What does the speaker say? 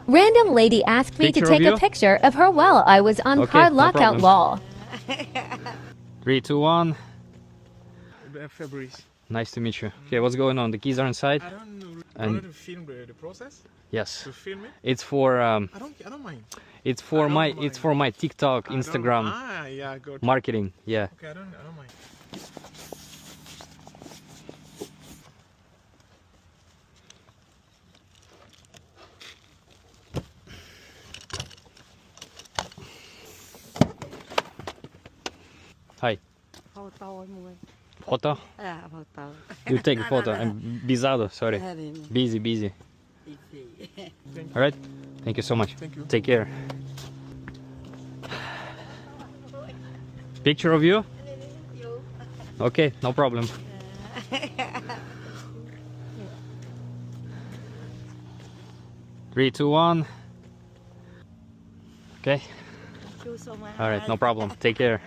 Random lady asked me to Picture of take a you? picture of her while I was on Okay, card no lockout problem. wall. 3, 2, 1. Fabrice. Nice to meet you. Okay, what's going on? The keys are inside. I don't know. And- wanted to film the process. Yes. To film it. It's for I don't mind. it's for I don't my mind. it's for my TikTok, Instagram Yeah, good. marketing. Yeah. Okay, I don't mind. Hi. Photoមួយ Photo. photo You take a photo. I'm bizarro. Sorry. Busy. All right. Thank you so much. Thank you. Take care. Picture of you? Okay, no problem. Three, two, one. Okay. Thank you so much. All right, no problem. Take care.